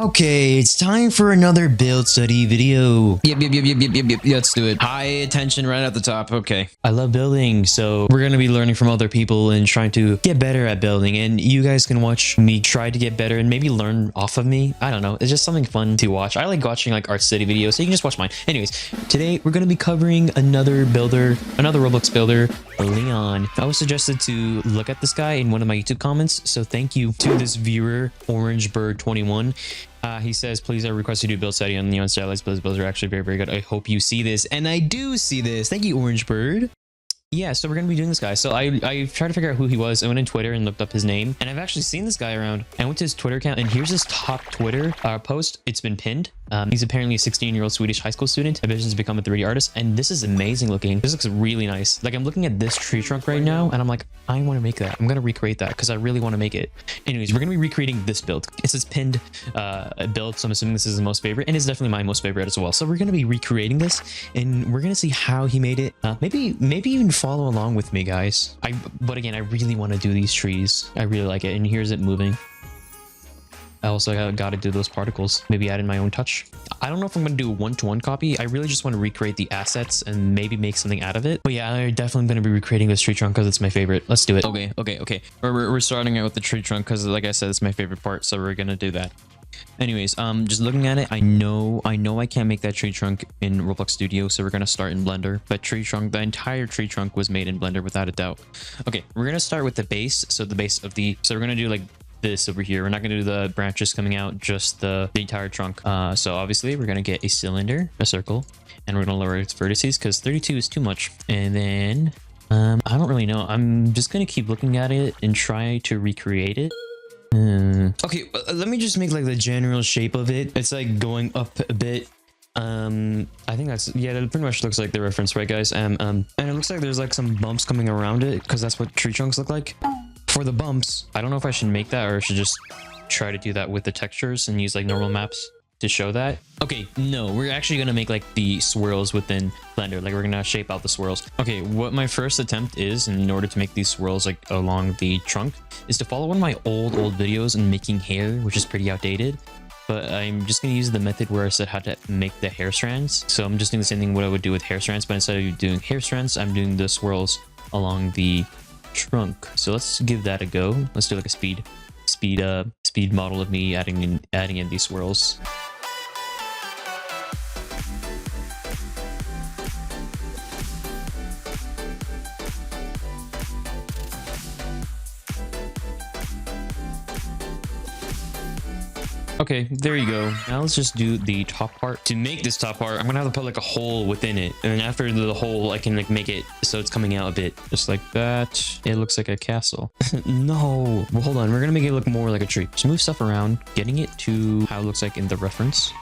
Okay, it's time for another build study video. Yep. Let's do it. High attention right at the top. Okay. I love building, so we're going to be learning from other people and trying to get better at building. And you guys can watch me try to get better and maybe learn off of me. I don't know. It's just something fun to watch. I like watching like Art City videos, so you can just watch mine. Anyways, today we're going to be covering another Roblox builder, Leon. I was suggested to look at this guy in one of my YouTube comments, so thank you to this viewer, OrangeBird21. He says, please, I request you do build study on Leon Stylize. Builds are actually very, very good. I hope you see this. And I do see this. Thank you, Orange Bird. Yeah, so we're going to be doing this guy. So I tried to figure out who he was. I went on Twitter and looked up his name. And I've actually seen this guy around. I went to his Twitter account, and here's his top Twitter post. It's been pinned. He's apparently a 16-year-old Swedish high school student. Ambitions to become a 3D artist. And this is amazing looking. This looks really nice. Like, I'm looking at this tree trunk right now, and I'm like, I want to make that. I'm going to recreate that because I really want to make it. Anyways, we're going to be recreating this build. It's his pinned build, so I'm assuming this is his most favorite. And it's definitely my most favorite as well. So we're going to be recreating this, and we're going to see how he made it. Maybe even follow along with me, guys. But again, I really want to do these trees. I really like it. And here's it moving. I also got to do those particles, maybe add in my own touch. I don't know if I'm going to do a one-to-one copy. I really just want to recreate the assets and maybe make something out of it. But yeah, I'm definitely going to be recreating this tree trunk because it's my favorite. Let's do it. Okay. We're starting out with the tree trunk because, like I said, it's my favorite part. So we're going to do that. Anyways, just looking at it, I know I can't make that tree trunk in Roblox Studio, so we're gonna start in Blender. But the entire tree trunk was made in Blender without a doubt. Okay, we're gonna start with the base. So we're gonna do like this over here. We're not gonna do the branches coming out, just the entire trunk. So obviously we're gonna get a cylinder, a circle, and we're gonna lower its vertices because 32 is too much. And then I don't really know. I'm just gonna keep looking at it and try to recreate it. Okay, let me just make like the general shape of it. It's like going up a bit. I think that's, yeah, that pretty much looks like the reference, right, guys? And it looks like there's like some bumps coming around it because that's what tree trunks look like. For the bumps, I don't know if I should make that or I should just try to do that with the textures and use like normal maps to show that. Okay, no, we're actually gonna make like the swirls within Blender. Like, we're gonna shape out the swirls. Okay, what my first attempt is in order to make these swirls like along the trunk is to follow one of my old videos in making hair, which is pretty outdated. But I'm just gonna use the method where I said how to make the hair strands. So I'm just doing the same thing what I would do with hair strands, but instead of doing hair strands, I'm doing the swirls along the trunk. So let's give that a go. Let's do like a speed model of me adding in these swirls. Okay, there you go. Now let's just do the top part. To make this top part, I'm gonna have to put like a hole within it, and then after the hole I can like make it so it's coming out a bit, just like that. It looks like a castle. No, well, hold on, we're gonna make it look more like a tree. Just move stuff around, getting it to how it looks like in the reference.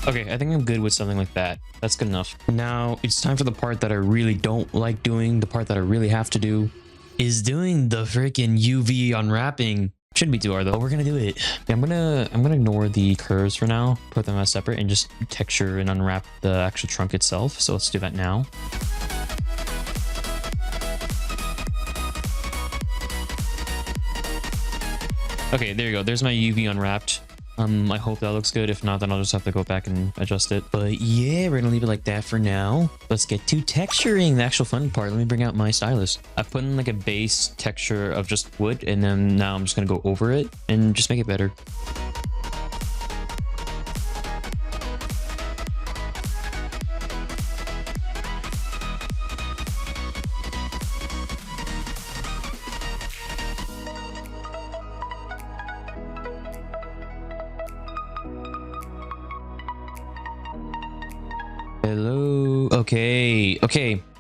Okay, I think I'm good with something like that. That's good enough. Now it's time for the part that I really don't like doing. The part that I really have to do is doing the freaking UV unwrapping. Shouldn't be too hard though. We're gonna do it. Okay, I'm gonna ignore the curves for now, put them as separate, and just texture and unwrap the actual trunk itself. So let's do that now. Okay, there you go. There's my UV unwrapped. I hope that looks good. If not, then I'll just have to go back and adjust it. But yeah, we're gonna leave it like that for now. Let's get to texturing, the actual fun part. Let me bring out my stylus. I've put in like a base texture of just wood, and then now I'm just gonna go over it and just make it better. Hello. Okay,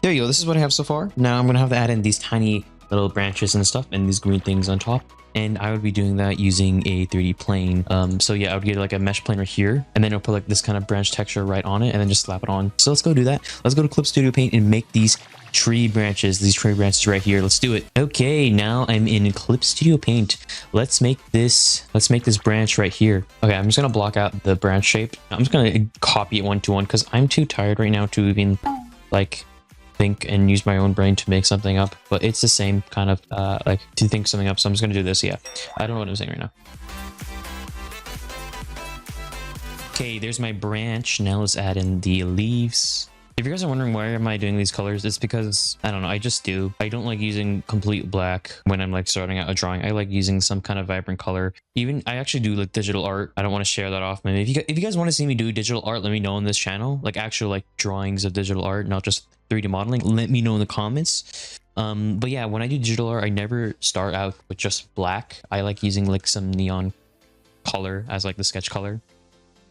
there you go. This is what I have so far. Now I'm gonna have to add in these tiny little branches and stuff and these green things on top, and I would be doing that using a 3D plane. So yeah, I would get like a mesh plane right here, and then I'll put like this kind of branch texture right on it, and then just slap it on. So let's go do that. Let's go to Clip Studio Paint and make these tree branches right here. Let's do it. Okay, now I'm in Clip Studio Paint. Let's make this branch right here. Okay, I'm just gonna block out the branch shape. I'm just gonna copy it one to one because I'm too tired right now to even like think and use my own brain to make something up, but it's the same kind of like to think something up. So I'm just gonna do this. Yeah, I don't know what I'm saying right now. Okay, there's my branch. Now let's add in the leaves. If you guys are wondering why am I doing these colors, it's because I don't know, I just do. I don't like using complete black when I'm like starting out a drawing. I like using some kind of vibrant color. Even I actually do like digital art. I don't want to share that off. Maybe if you guys want to see me do digital art, let me know on this channel, like actual like drawings of digital art, not just 3D modeling. Let me know in the comments. But yeah, when I do digital art, I never start out with just black. I like using like some neon color as like the sketch color,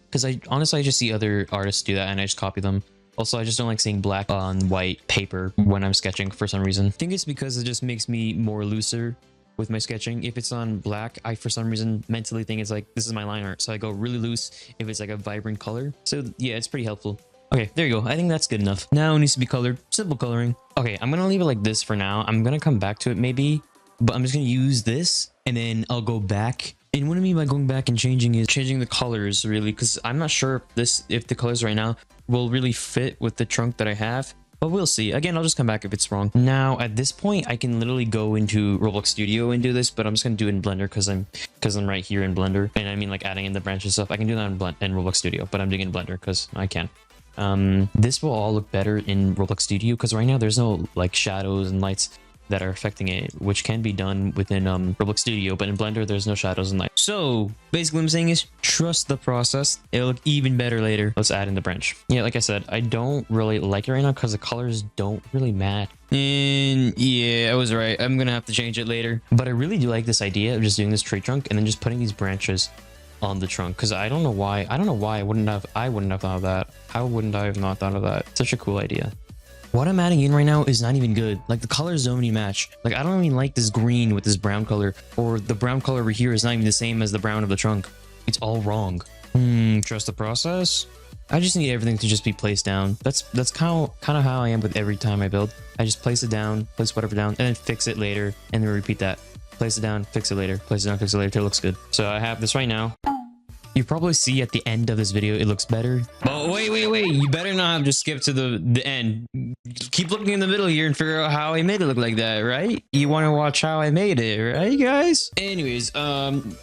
because I honestly just see other artists do that and I just copy them. Also, I just don't like seeing black on white paper when I'm sketching for some reason. I think it's because it just makes me more looser with my sketching. If it's on black, I for some reason mentally think it's like, this is my line art. So I go really loose if it's like a vibrant color. So yeah, it's pretty helpful. Okay, there you go. I think that's good enough. Now it needs to be colored. Simple coloring. Okay, I'm going to leave it like this for now. I'm going to come back to it maybe, but I'm just going to use this and then I'll go back. And what I mean by going back and changing is changing the colors really, because I'm not sure if the colors right now will really fit with the trunk that I have, but we'll see. Again, I'll just come back if it's wrong. Now at this point I can literally go into Roblox Studio and do this, but I'm just gonna do it in Blender because I'm right here in Blender. And I mean like adding in the branch and stuff, I can do that in Roblox Studio, but I'm doing it in Blender because I can. This will all look better in Roblox Studio because right now there's no like shadows and lights that are affecting it, which can be done within Roblox Studio, but in Blender there's no shadows and light. So basically what I'm saying is trust the process. It'll look even better later. Let's add in the branch. Yeah, like I said, I don't really like it right now because the colors don't really match. And yeah, I was right. I'm gonna have to change it later, but I really do like this idea of just doing this tree trunk and then just putting these branches on the trunk, because I don't know why I wouldn't have thought of that. How wouldn't I have not thought of that? Such a cool idea. What I'm adding in right now is not even good. Like the colors don't even match. Like I don't even like this green with this brown color, or the brown color over here is not even the same as the brown of the trunk. It's all wrong. Trust the process. I just need everything to just be placed down. That's kind of how I am with every time I build. I just place it down, place whatever down, and then fix it later, and then repeat that. Place it down, fix it later, place it down, fix it later till it looks good. So I have this right now. You probably see at the end of this video it looks better. But wait, you better not have just skipped to the end. Keep looking in the middle here and figure out how I made it look like that, right? You want to watch how I made it, right guys? Anyways,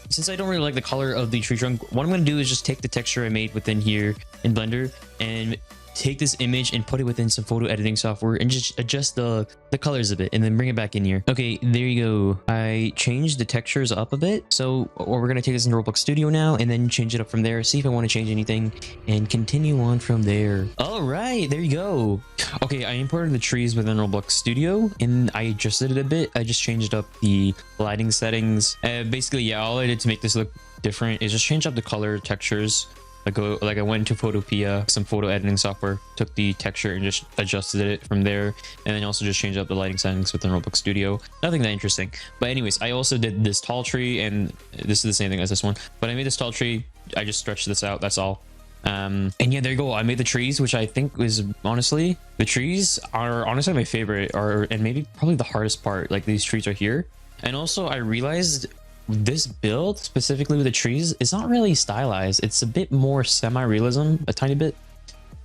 since I don't really like the color of the tree trunk, what I'm gonna do is just take the texture I made within here in Blender and take this image and put it within some photo editing software and just adjust the colors a bit and then bring it back in here. Okay, there you go. I changed the textures up a bit. So we're going to take this into Roblox Studio now and then change it up from there. See if I want to change anything and continue on from there. All right, there you go. Okay, I imported the trees within Roblox Studio and I adjusted it a bit. I just changed up the lighting settings. Basically, yeah, all I did to make this look different is just change up the color textures. Like I went into Photopea, some photo editing software, took the texture and just adjusted it from there, and then also just changed up the lighting settings within Roblox Studio. Nothing that interesting. But anyways, I also did this tall tree, and this is the same thing as this one. But I made this tall tree. I just stretched this out. That's all. And yeah, there you go. I made the trees, which I think was honestly, the trees are honestly my favorite, and maybe probably the hardest part. Like these trees are here, and also I realized this build specifically with the trees is not really stylized. It's a bit more semi-realism, a tiny bit,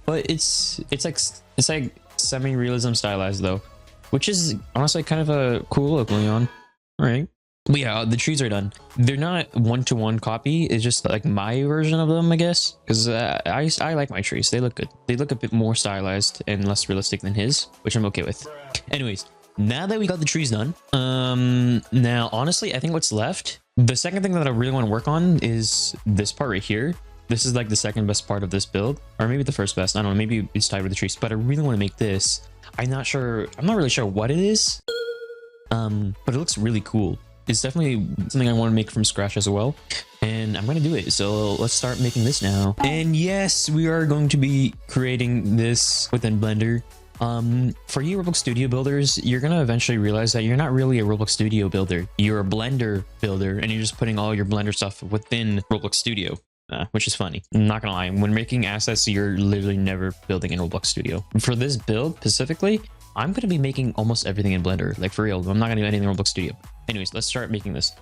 but it's like semi-realism stylized though, which is honestly kind of a cool look going on. All right, but yeah, the trees are done. They're not one-to-one copy. It's just like my version of them, I guess, because I like my trees. They look good. They look a bit more stylized and less realistic than his, which I'm okay with. Anyways, now that we got the trees done, now honestly, I think what's left, the second thing that I really want to work on is this part right here. This is like the second best part of this build, or maybe the first best. I don't know, maybe it's tied with the trees, but I really want to make this. I'm not really sure what it is, but it looks really cool. It's definitely something I want to make from scratch as well, and I'm going to do it. So let's start making this now. And yes, we are going to be creating this within Blender. For you Roblox Studio builders, you're gonna eventually realize that you're not really a Roblox Studio builder. You're a Blender builder, and you're just putting all your Blender stuff within Roblox Studio, which is funny. I'm not gonna lie, when making assets, you're literally never building in Roblox Studio. For this build specifically, I'm gonna be making almost everything in Blender, like for real. I'm not gonna do anything in Roblox Studio. Anyways, let's start making this.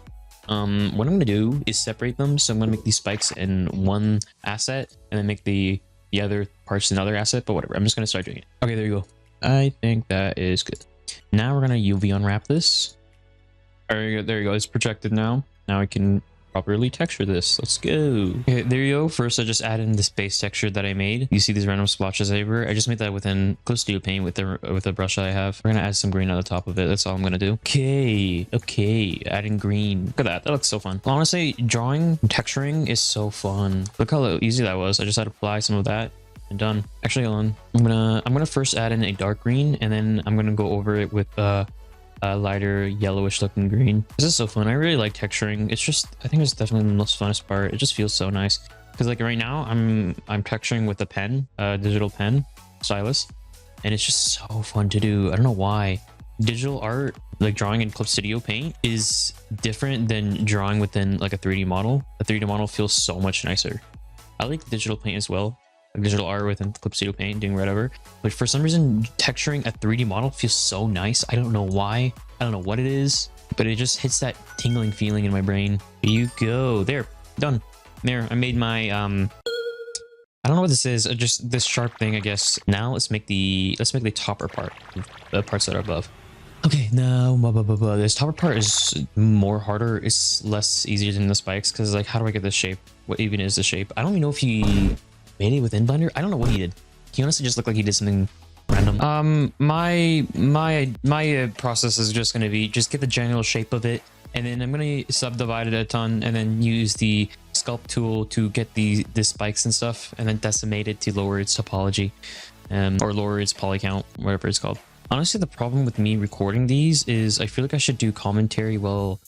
What I'm gonna do is separate them. So I'm gonna make these spikes in one asset, and then make the other parts in another asset, but whatever. I'm just gonna start doing it. Okay, there you go. I think that is good. Now we're gonna UV unwrap this. There you go. It's projected now. Now I can properly texture this. Let's go. Okay, there you go. First, I just added in this base texture that I made. You see these random splotches everywhere. I just made that within Close Studio Paint with the brush that I have. We're gonna add some green on the top of it. That's all I'm gonna do. Okay, adding green. Look at that. That looks so fun. Honestly, drawing, texturing is so fun. Look how easy that was. I just had to apply some of that and done. Actually, hold on. I'm gonna first add in a dark green, and then I'm gonna go over it with a lighter yellowish looking green. This is so fun. I really like texturing. It's just, I think it's definitely the most funnest part. It just feels so nice because like right now I'm texturing with a pen, digital pen stylus, and it's just so fun to do. I don't know why. Digital art, like drawing in Clip Studio Paint, is different than drawing within like a 3D model. A 3D model feels so much nicer. I like digital paint as well, like digital art within Clip Studio Paint, doing whatever. But for some reason, texturing a 3D model feels so nice. I don't know why. I don't know what it is, but it just hits that tingling feeling in my brain. Here you go. There, done. There, I made my I don't know what this is. Just this sharp thing, I guess. Now let's make the topper part, the parts that are above. Okay, now this topper part is more harder. It's less easier than the spikes because like, how do I get this shape? What even is the shape? I don't even know if he made it within Blender. I don't know what he did. He honestly just looked like he did something random. My process is just gonna be just get the general shape of it, and then I'm gonna subdivide it a ton, and then use the sculpt tool to get the spikes and stuff, and then decimate it to lower its topology, or lower its poly count, whatever it's called. Honestly, the problem with me recording these is I feel like I should do commentary while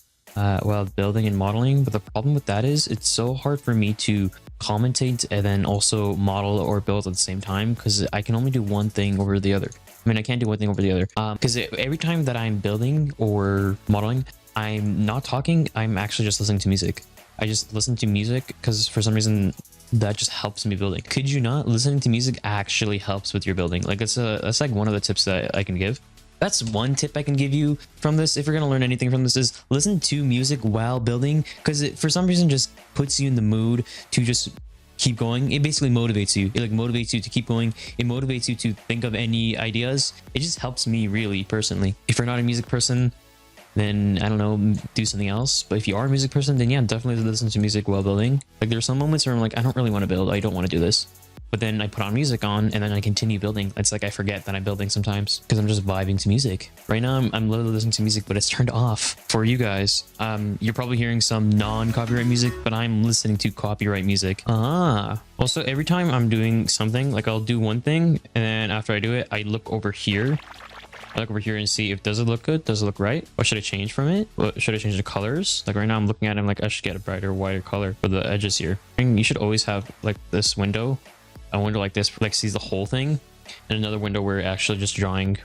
building and modeling, but the problem with that is it's so hard for me to commentate and then also model or build at the same time because I can only do one thing over the other. I mean, I can't do one thing over the other because every time that I'm building or modeling, I'm not talking, I'm actually just listening to music. I just listen to music because for some reason that just helps me building. Could you not? Listening to music actually helps with your building. Like that's like one of the tips that I can give. That's one tip I can give you from this. If you're going to learn anything from this, is listen to music while building, because it for some reason just puts you in the mood to just keep going. It basically motivates you. It like motivates you to keep going. It motivates you to think of any ideas. It just helps me really personally. If you're not a music person, then I don't know, do something else. But if you are a music person, then yeah, definitely listen to music while building. Like there's some moments where I'm like, I don't really want to build. I don't want to do this. But then I put on music on and then I continue building. It's like I forget that I'm building sometimes because I'm just vibing to music. Right now I'm literally listening to music, but it's turned off for you guys. You're probably hearing some non-copyright music, but I'm listening to copyright music. Also, every time I'm doing something, like I'll do one thing and then after I do it, I look over here. I look over here and see if does it look good? Does it look right? What should I change from it? What should I change the colors? Like right now I'm looking at it, I'm like, I should get a brighter, whiter color for the edges here. And you should always have like this window. A window like this like sees the whole thing, and another window where you're actually just drawing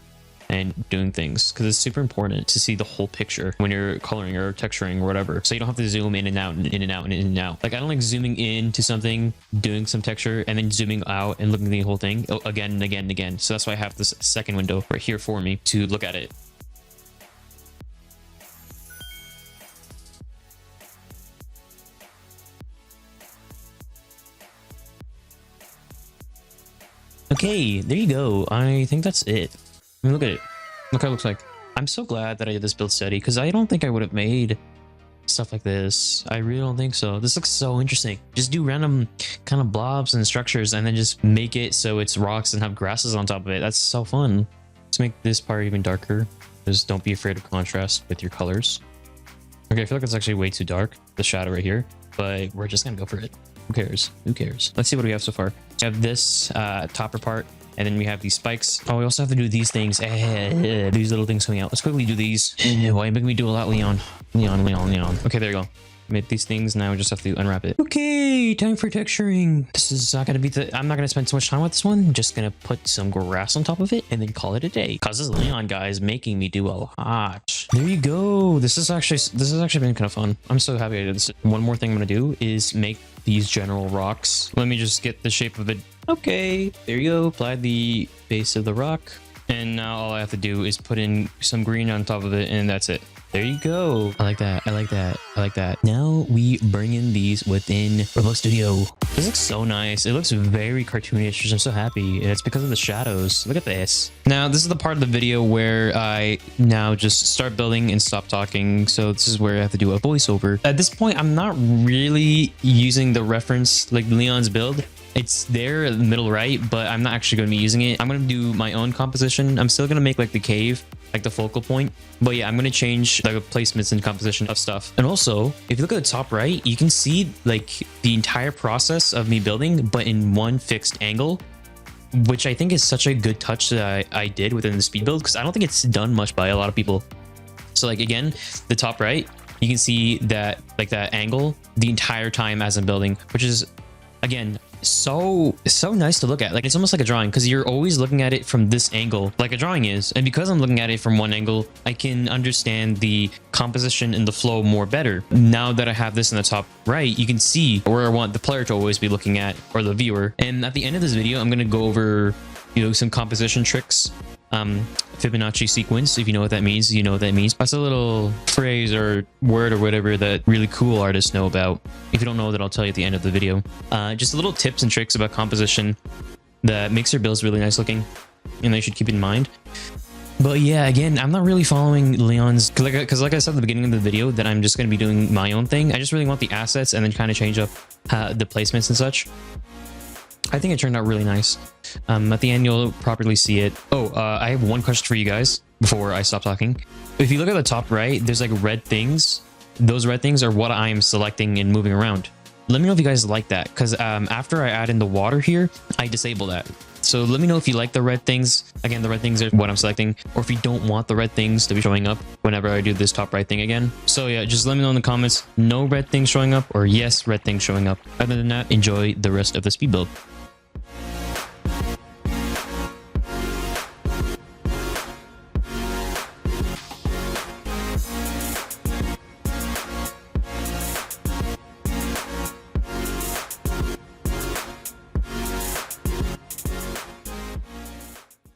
and doing things, because it's super important to see the whole picture when you're coloring or texturing or whatever, so you don't have to zoom in and out and in and out and in and out. Like I don't like zooming into something, doing some texture, and then zooming out and looking at the whole thing again and again and again. So that's why I have this second window right here for me to look at it. Okay, there you go. I think that's it. I mean, look at it. Look how it looks like. I'm so glad that I did this build study because I don't think I would have made stuff like this. I really don't think so. This looks so interesting. Just do random kind of blobs and structures and then just make it so it's rocks and have grasses on top of it. That's so fun. Let's make this part even darker. Just don't be afraid of contrast with your colors. Okay, I feel like it's actually way too dark, the shadow right here, but we're just gonna go for it. Who cares? Who cares? Let's see what we have so far. We have this topper part, and then we have these spikes. Oh, we also have to do these things. These little things coming out. Let's quickly do these. Why make me do a lot, Leon? Leon. Okay, there you go. Made these things. Now we just have to unwrap it. Okay, time for texturing. This is not gonna be I'm not gonna spend too much time with this one. I'm just gonna put some grass on top of it and then call it a day. Cause this Leon guy is making me do a lot. There you go. This has actually been kind of fun. I'm so happy I did this. One more thing I'm gonna do is make these general rocks. Let me just get the shape of it. Okay, there you go. Apply the base of the rock. And now all I have to do is put in some green on top of it, and that's it. There you go. I like that. I like that. I like that. Now we bring in these within Roblox Studio. This looks so nice. It looks very cartoonish. I'm so happy. And it's because of the shadows. Look at this. Now, this is the part of the video where I now just start building and stop talking. So this is where I have to do a voiceover. At this point, I'm not really using the reference like Leon's build. It's there in the middle right, but I'm not actually going to be using it. I'm going to do my own composition. I'm still going to make like the cave, like the focal point. But yeah, I'm going to change the placements and composition of stuff. And also, if you look at the top right, you can see like the entire process of me building, but in one fixed angle, which I think is such a good touch that I did within the speed build, because I don't think it's done much by a lot of people. So like, again, the top right, you can see that like that angle the entire time as I'm building, which is, again, so nice to look at. Like, it's almost like a drawing, because you're always looking at it from this angle like a drawing is. And because I'm looking at it from one angle, I can understand the composition and the flow more better. Now that I have this in the top right, you can see where I want the player to always be looking at, or the viewer. And at the end of this video, I'm going to go over, you know, some composition tricks. Fibonacci sequence, if you know what that means, you know what that means. That's a little phrase or word or whatever that really cool artists know about. If you don't know that, I'll tell you at the end of the video. Just little tips and tricks about composition that makes your builds really nice looking, and they should keep in mind. But yeah, again, I'm not really following Leon's, because like I said at the beginning of the video, that I'm just going to be doing my own thing. I just really want the assets and then kind of change up the placements and such. I think it turned out really nice. At the end, you'll properly see it. Oh, I have one question for you guys before I stop talking. If you look at the top right, there's like red things. Those red things are what I am selecting and moving around. Let me know if you guys like that, because after I add in the water here, I disable that. So let me know if you like the red things. Again, the red things are what I'm selecting, or if you don't want the red things to be showing up whenever I do this top right thing again. So yeah, just let me know in the comments, no red things showing up, or yes, red things showing up. Other than that, enjoy the rest of the speed build.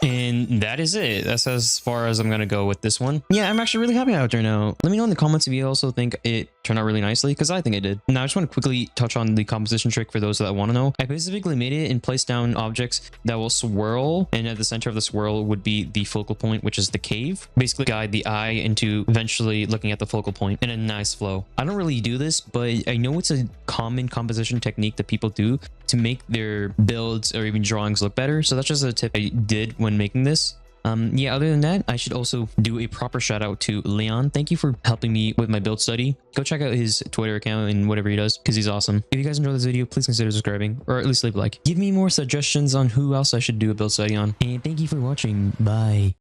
And that is it. That's as far as I'm gonna go with this one. Yeah, I'm actually really happy how it turned out. Let me know in the comments if you also think it turned out really nicely, because I think it did. Now I just want to quickly touch on the composition trick for those that want to know. I specifically made it and placed down objects that will swirl, and at the center of the swirl would be the focal point, which is the cave. Basically guide the eye into eventually looking at the focal point in a nice flow. I don't really do this, but I know it's a common composition technique that people do to make their builds or even drawings look better. So that's just a tip I did when making this. Yeah, other than that, I should also do a proper shout out to Leon. Thank you for helping me with my build study. Go check out his Twitter account and whatever he does, because he's awesome. If you guys enjoyed this video, please consider subscribing, or at least leave a like. Give me more suggestions on who else I should do a build study on. And thank you for watching. Bye.